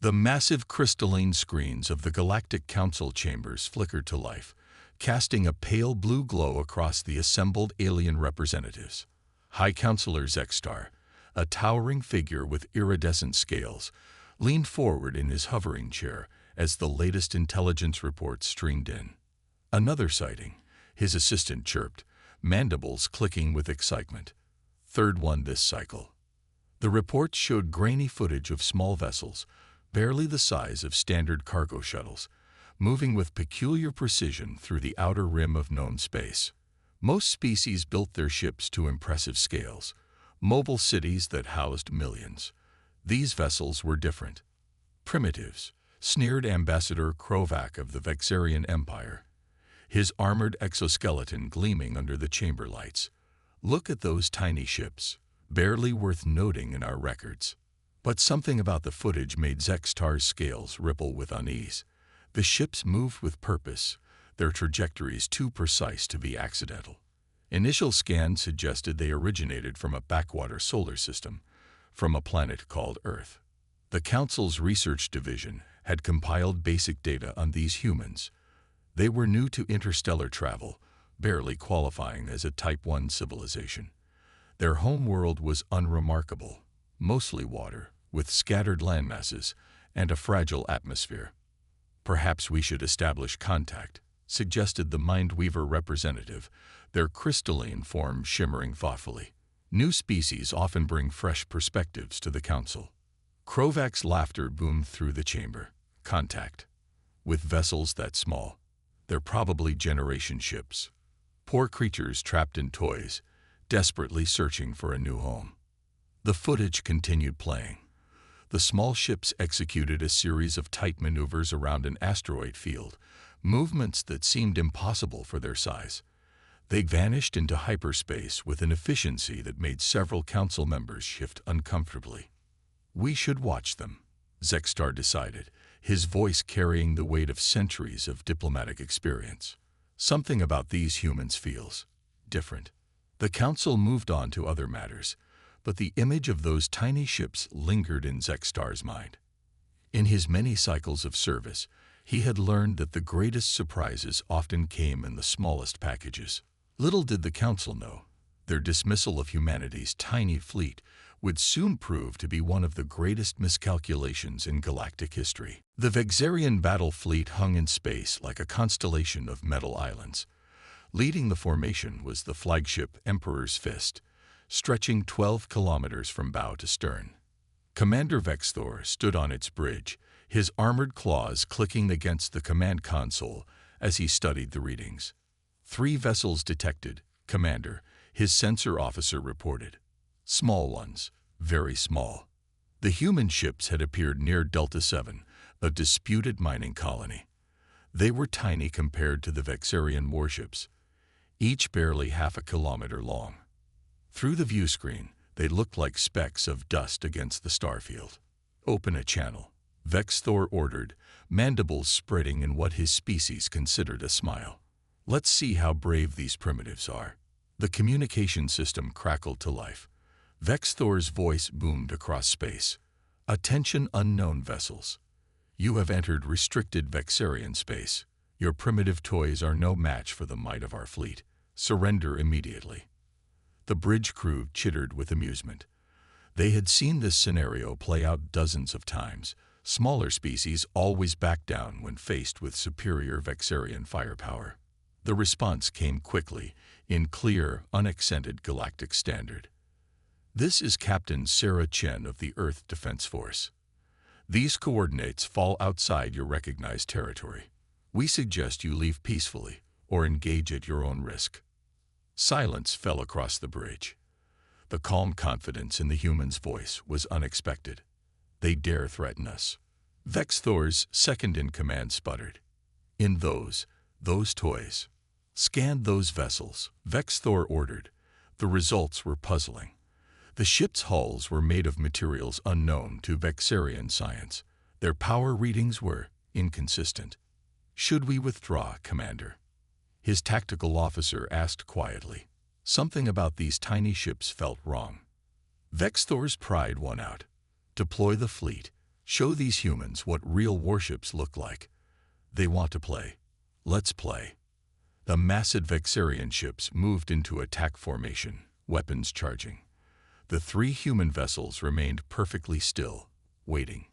The massive crystalline screens of the Galactic Council chambers flickered to life, casting a pale blue glow across the assembled alien representatives. High Counselor Zexstar, a towering figure with iridescent scales, leaned forward in his hovering chair as the latest intelligence reports streamed in. Another sighting, his assistant chirped, mandibles clicking with excitement. Third one this cycle. The reports showed grainy footage of small vessels, barely the size of standard cargo shuttles, moving with peculiar precision through the outer rim of known space. Most species built their ships to impressive scales, mobile cities that housed millions. These vessels were different. Primitives, sneered Ambassador Krovak of the Vexarian Empire, his armored exoskeleton gleaming under the chamber lights. Look at those tiny ships, barely worth noting in our records. But something about the footage made Zexstar's scales ripple with unease. The ships moved with purpose, their trajectories too precise to be accidental. Initial scans suggested they originated from a backwater solar system, from a planet called Earth. The Council's research division had compiled basic data on these humans. They were new to interstellar travel, barely qualifying as a Type 1 civilization. Their home world was unremarkable, mostly water, with scattered landmasses and a fragile atmosphere. Perhaps we should establish contact, suggested the Mindweaver representative, their crystalline form shimmering thoughtfully. New species often bring fresh perspectives to the Council. Krovak's laughter boomed through the chamber. Contact. With vessels that small. They're probably generation ships. Poor creatures trapped in toys, desperately searching for a new home. The footage continued playing. The small ships executed a series of tight maneuvers around an asteroid field, movements that seemed impossible for their size. They vanished into hyperspace with an efficiency that made several council members shift uncomfortably. We should watch them, Zexstar decided, his voice carrying the weight of centuries of diplomatic experience. Something about these humans feels different. The council moved on to other matters, but the image of those tiny ships lingered in Zexstar's mind. In his many cycles of service, he had learned that the greatest surprises often came in the smallest packages. Little did the council know, their dismissal of humanity's tiny fleet would soon prove to be one of the greatest miscalculations in galactic history. The Vexarian battle fleet hung in space like a constellation of metal islands. Leading the formation was the flagship Emperor's Fist, stretching 12 kilometers from bow to stern. Commander Vexthor stood on its bridge, his armored claws clicking against the command console as he studied the readings. 3 vessels detected, Commander, his sensor officer reported. Small ones, very small. The human ships had appeared near Delta 7, a disputed mining colony. They were tiny compared to the Vexarian warships, each barely half a kilometer long. Through the view screen, they looked like specks of dust against the starfield. Open a channel, Vexthor ordered, mandibles spreading in what his species considered a smile. Let's see how brave these primitives are. The communication system crackled to life. Vexthor's voice boomed across space. Attention unknown vessels. You have entered restricted Vexarian space. Your primitive toys are no match for the might of our fleet. Surrender immediately. The bridge crew chittered with amusement. They had seen this scenario play out dozens of times. Smaller species always back down when faced with superior Vexarian firepower. The response came quickly, in clear, unaccented galactic standard. This is Captain Sarah Chen of the Earth Defense Force. These coordinates fall outside your recognized territory. We suggest you leave peacefully or engage at your own risk. Silence fell across the bridge. The calm confidence in the human's voice was unexpected. They dare threaten us. Vexthor's second-in-command sputtered. In those toys. Scan those vessels, Vexthor ordered. The results were puzzling. The ship's hulls were made of materials unknown to Vexarian science. Their power readings were inconsistent. Should we withdraw, Commander? His tactical officer asked quietly. Something about these tiny ships felt wrong. Vexthor's pride won out. Deploy the fleet. Show these humans what real warships look like. They want to play. Let's play. The massive Vexarian ships moved into attack formation, weapons charging. The 3 human vessels remained perfectly still, waiting.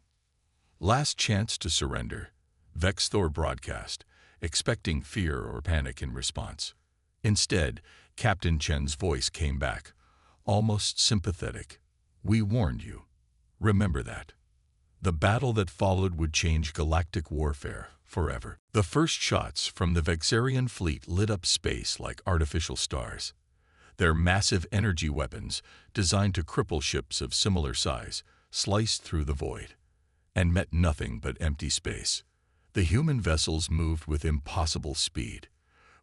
Last chance to surrender, Vexthor broadcast, expecting fear or panic in response. Instead, Captain Chen's voice came back, almost sympathetic. We warned you. Remember that. The battle that followed would change galactic warfare forever. The first shots from the Vexarian fleet lit up space like artificial stars. Their massive energy weapons, designed to cripple ships of similar size, sliced through the void and met nothing but empty space. The human vessels moved with impossible speed.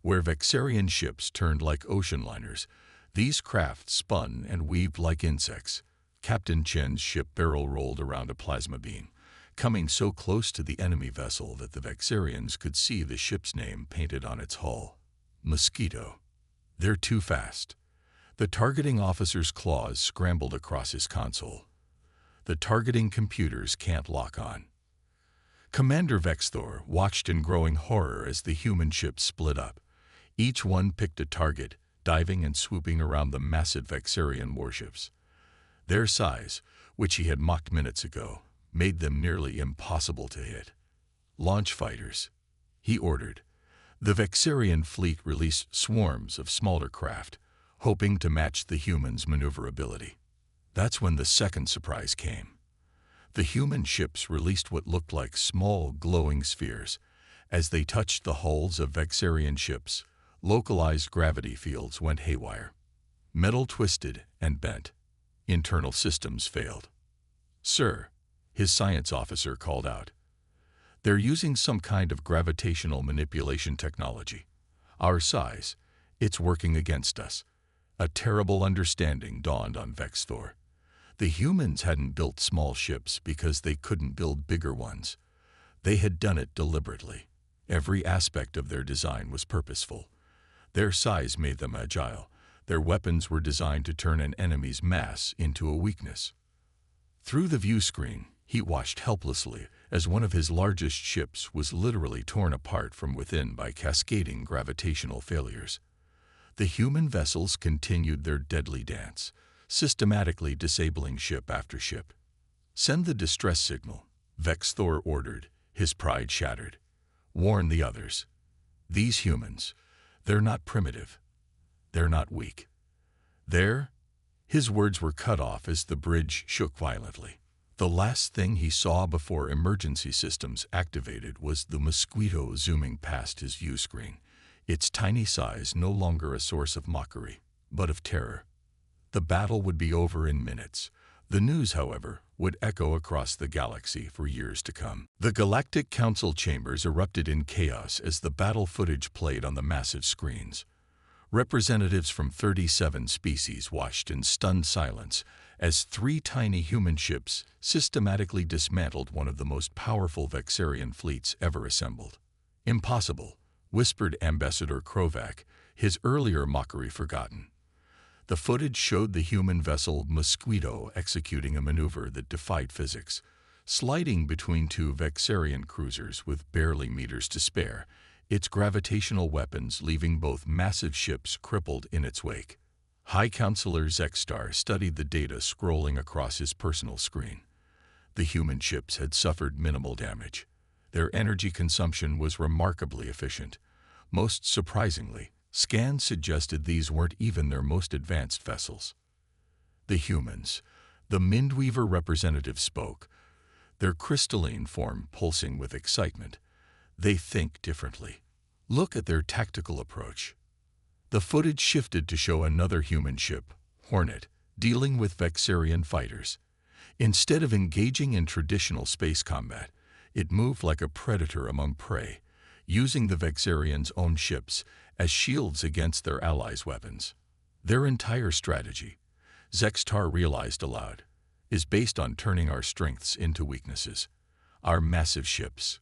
Where Vexarian ships turned like ocean liners, these craft spun and weaved like insects. Captain Chen's ship barrel rolled around a plasma beam, coming so close to the enemy vessel that the Vexarians could see the ship's name painted on its hull. Mosquito. They're too fast. The targeting officer's claws scrambled across his console. The targeting computers can't lock on. Commander Vexthor watched in growing horror as the human ships split up. Each one picked a target, diving and swooping around the massive Vexarian warships. Their size, which he had mocked minutes ago, made them nearly impossible to hit. Launch fighters, he ordered. The Vexarian fleet released swarms of smaller craft, hoping to match the humans' maneuverability. That's when the second surprise came. The human ships released what looked like small, glowing spheres. As they touched the hulls of Vexarian ships, localized gravity fields went haywire. Metal twisted and bent. Internal systems failed. "Sir," his science officer called out. "They're using some kind of gravitational manipulation technology. Our size, it's working against us." A terrible understanding dawned on Vexthor. The humans hadn't built small ships because they couldn't build bigger ones. They had done it deliberately. Every aspect of their design was purposeful. Their size made them agile. Their weapons were designed to turn an enemy's mass into a weakness. Through the view screen, he watched helplessly as one of his largest ships was literally torn apart from within by cascading gravitational failures. The human vessels continued their deadly dance, systematically disabling ship after ship. "Send the distress signal," Vexthor ordered, his pride shattered. "Warn the others. These humans, they're not primitive. They're not weak. His words were cut off as the bridge shook violently. The last thing he saw before emergency systems activated was the mosquito zooming past his view screen, its tiny size no longer a source of mockery, but of terror. The battle would be over in minutes. The news, however, would echo across the galaxy for years to come. The Galactic Council chambers erupted in chaos as the battle footage played on the massive screens. Representatives from 37 species watched in stunned silence as 3 tiny human ships systematically dismantled one of the most powerful Vexarian fleets ever assembled. "Impossible," whispered Ambassador Krovac, his earlier mockery forgotten. The footage showed the human vessel Mosquito executing a maneuver that defied physics, sliding between 2 Vexarian cruisers with barely meters to spare, its gravitational weapons leaving both massive ships crippled in its wake. High Counselor Zexstar studied the data scrolling across his personal screen. The human ships had suffered minimal damage. Their energy consumption was remarkably efficient. Most surprisingly, scans suggested these weren't even their most advanced vessels. "The humans," the Mindweaver representative spoke, their crystalline form pulsing with excitement. "They think differently. Look at their tactical approach." The footage shifted to show another human ship, Hornet, dealing with Vexarian fighters. Instead of engaging in traditional space combat, it moved like a predator among prey, using the Vexarians' own ships as shields against their allies' weapons. Their entire strategy, Zexstar realized aloud, is based on turning our strengths into weaknesses. Our massive ships,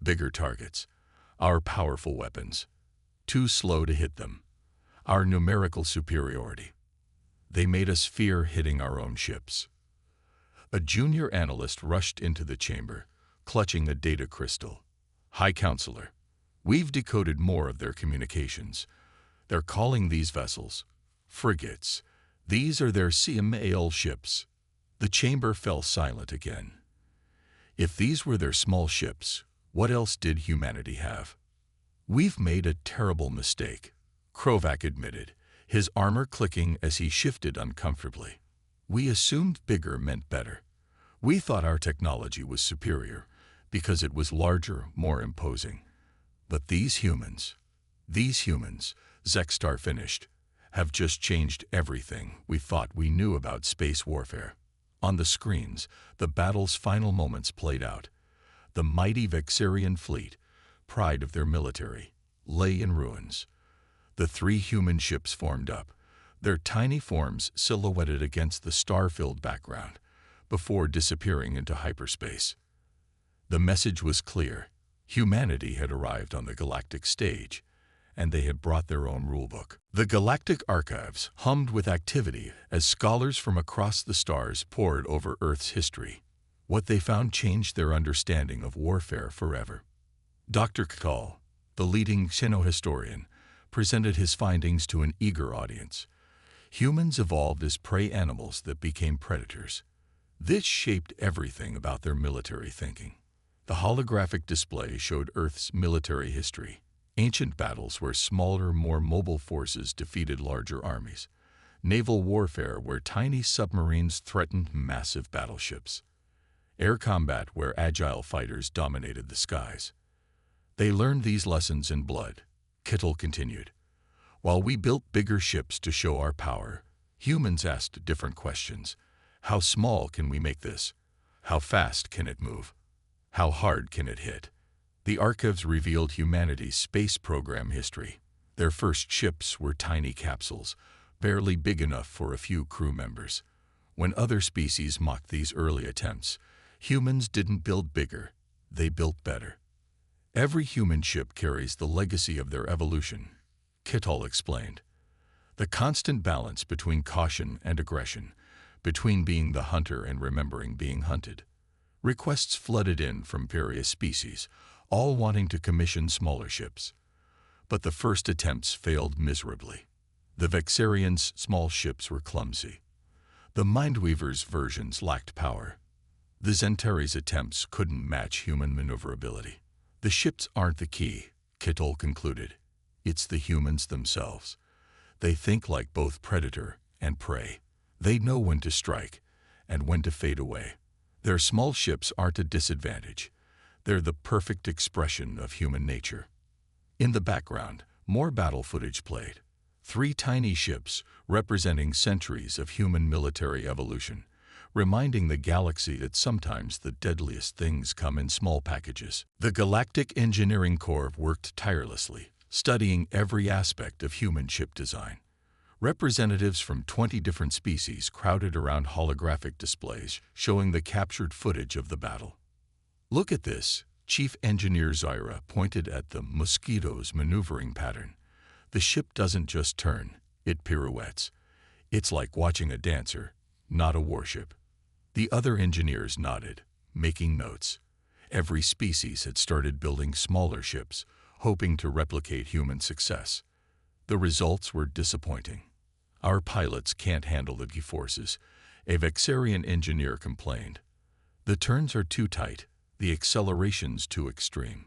bigger targets, our powerful weapons, too slow to hit them, our numerical superiority. They made us fear hitting our own ships. A junior analyst rushed into the chamber, clutching a data crystal. "High Counselor, we've decoded more of their communications. They're calling these vessels frigates. These are their CMAL ships." The chamber fell silent again. If these were their small ships, what else did humanity have? "We've made a terrible mistake," Krovac admitted, his armor clicking as he shifted uncomfortably. "We assumed bigger meant better. We thought our technology was superior because it was larger, more imposing. But these humans, Zexstar finished, have just changed everything we thought we knew about space warfare." On the screens, the battle's final moments played out. The mighty Vexarian fleet, pride of their military, lay in ruins. The 3 human ships formed up, their tiny forms silhouetted against the star-filled background, before disappearing into hyperspace. The message was clear. Humanity had arrived on the galactic stage, and they had brought their own rulebook. The galactic archives hummed with activity as scholars from across the stars pored over Earth's history. What they found changed their understanding of warfare forever. Dr. Kal, the leading xenohistorian, presented his findings to an eager audience. Humans evolved as prey animals that became predators. This shaped everything about their military thinking. The holographic display showed Earth's military history. Ancient battles where smaller, more mobile forces defeated larger armies. Naval warfare where tiny submarines threatened massive battleships. Air combat where agile fighters dominated the skies. They learned these lessons in blood, Kittel continued. While we built bigger ships to show our power, humans asked different questions. How small can we make this? How fast can it move? How hard can it hit? The archives revealed humanity's space program history. Their first ships were tiny capsules, barely big enough for a few crew members. When other species mocked these early attempts, humans didn't build bigger, they built better. Every human ship carries the legacy of their evolution, Kittel explained. The constant balance between caution and aggression, between being the hunter and remembering being hunted. Requests flooded in from various species, all wanting to commission smaller ships. But the first attempts failed miserably. The Vexarians' small ships were clumsy. The Mindweaver's versions lacked power. The Zentauri's attempts couldn't match human maneuverability. The ships aren't the key, Kittel concluded. It's the humans themselves. They think like both predator and prey. They know when to strike and when to fade away. Their small ships aren't a disadvantage. They're the perfect expression of human nature. In the background, more battle footage played. 3 tiny ships representing centuries of human military evolution, reminding the galaxy that sometimes the deadliest things come in small packages. The Galactic Engineering Corps worked tirelessly, studying every aspect of human ship design. Representatives from 20 different species crowded around holographic displays showing the captured footage of the battle. "Look at this," Chief Engineer Zyra pointed at the Mosquito's maneuvering pattern. "The ship doesn't just turn, it pirouettes. It's like watching a dancer, not a warship." The other engineers nodded, making notes. Every species had started building smaller ships, hoping to replicate human success. The results were disappointing. "Our pilots can't handle the G-forces," a Vexarian engineer complained. "The turns are too tight, the acceleration's too extreme."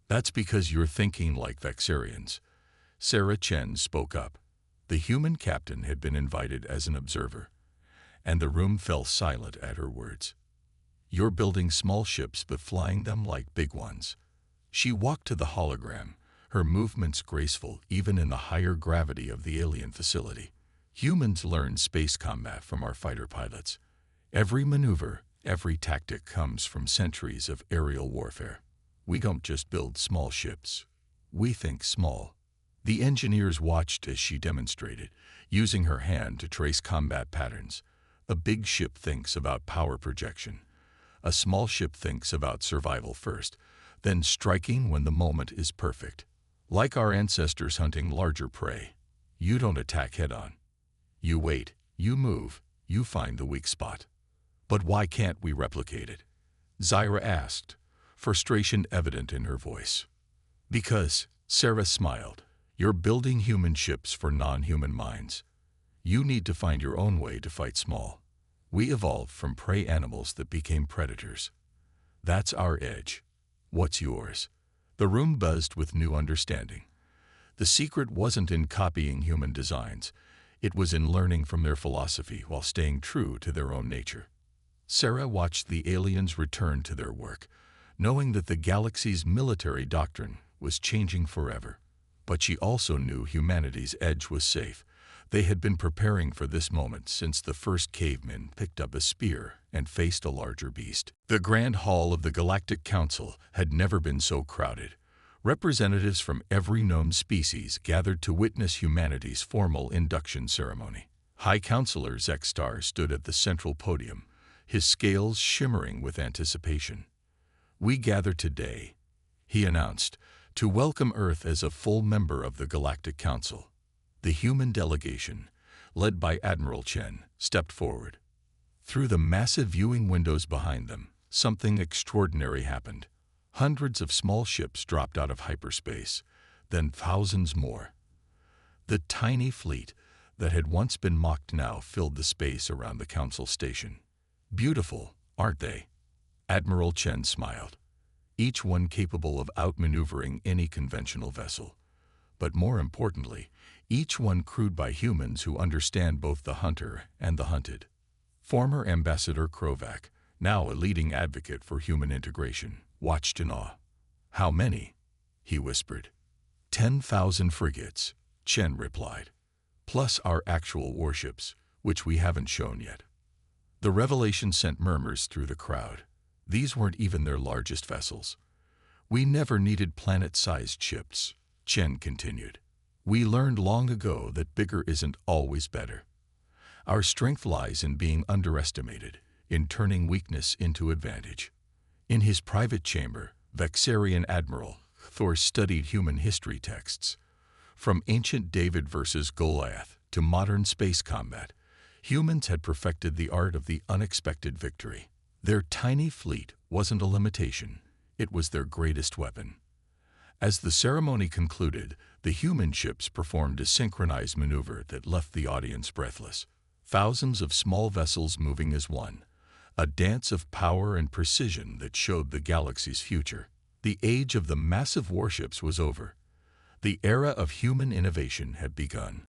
"That's because you're thinking like Vexarians," Sarah Chen spoke up. The human captain had been invited as an observer, and the room fell silent at her words. "You're building small ships but flying them like big ones." She walked to the hologram, her movements graceful even in the higher gravity of the alien facility. "Humans learn space combat from our fighter pilots. Every maneuver, every tactic comes from centuries of aerial warfare. We don't just build small ships. We think small." The engineers watched as she demonstrated, using her hand to trace combat patterns. A big ship thinks about power projection. A small ship thinks about survival first, then striking when the moment is perfect. Like our ancestors hunting larger prey, you don't attack head-on. You wait, you move, you find the weak spot. But why can't we replicate it? Zyra asked, frustration evident in her voice. Because, Sarah smiled, you're building human ships for non-human minds. You need to find your own way to fight small. We evolved from prey animals that became predators. That's our edge. What's yours? The room buzzed with new understanding. The secret wasn't in copying human designs. It was in learning from their philosophy while staying true to their own nature. Sarah watched the aliens return to their work, knowing that the galaxy's military doctrine was changing forever. But she also knew humanity's edge was safe. They had been preparing for this moment since the first caveman picked up a spear and faced a larger beast. The Grand Hall of the Galactic Council had never been so crowded. Representatives from every known species gathered to witness humanity's formal induction ceremony. High Counselor Zexstar stood at the central podium, his scales shimmering with anticipation. "We gather today," he announced, "to welcome Earth as a full member of the Galactic Council." The human delegation, led by Admiral Chen, stepped forward. Through the massive viewing windows behind them, something extraordinary happened. Hundreds of small ships dropped out of hyperspace, then thousands more. The tiny fleet that had once been mocked now filled the space around the council station. "Beautiful, aren't they?" Admiral Chen smiled. "Each one capable of outmaneuvering any conventional vessel. But more importantly, each one crewed by humans who understand both the hunter and the hunted." Former Ambassador Krovac, now a leading advocate for human integration, watched in awe. "How many?" he whispered. 10,000 frigates, Chen replied. "Plus our actual warships, which we haven't shown yet." The revelation sent murmurs through the crowd. These weren't even their largest vessels. "We never needed planet-sized ships," Chen continued. "We learned long ago that bigger isn't always better. Our strength lies in being underestimated, in turning weakness into advantage." In his private chamber, Vexarian Admiral Thor studied human history texts. From ancient David versus Goliath to modern space combat, humans had perfected the art of the unexpected victory. Their tiny fleet wasn't a limitation, it was their greatest weapon. As the ceremony concluded, the human ships performed a synchronized maneuver that left the audience breathless. Thousands of small vessels moving as one, a dance of power and precision that showed the galaxy's future. The age of the massive warships was over. The era of human innovation had begun.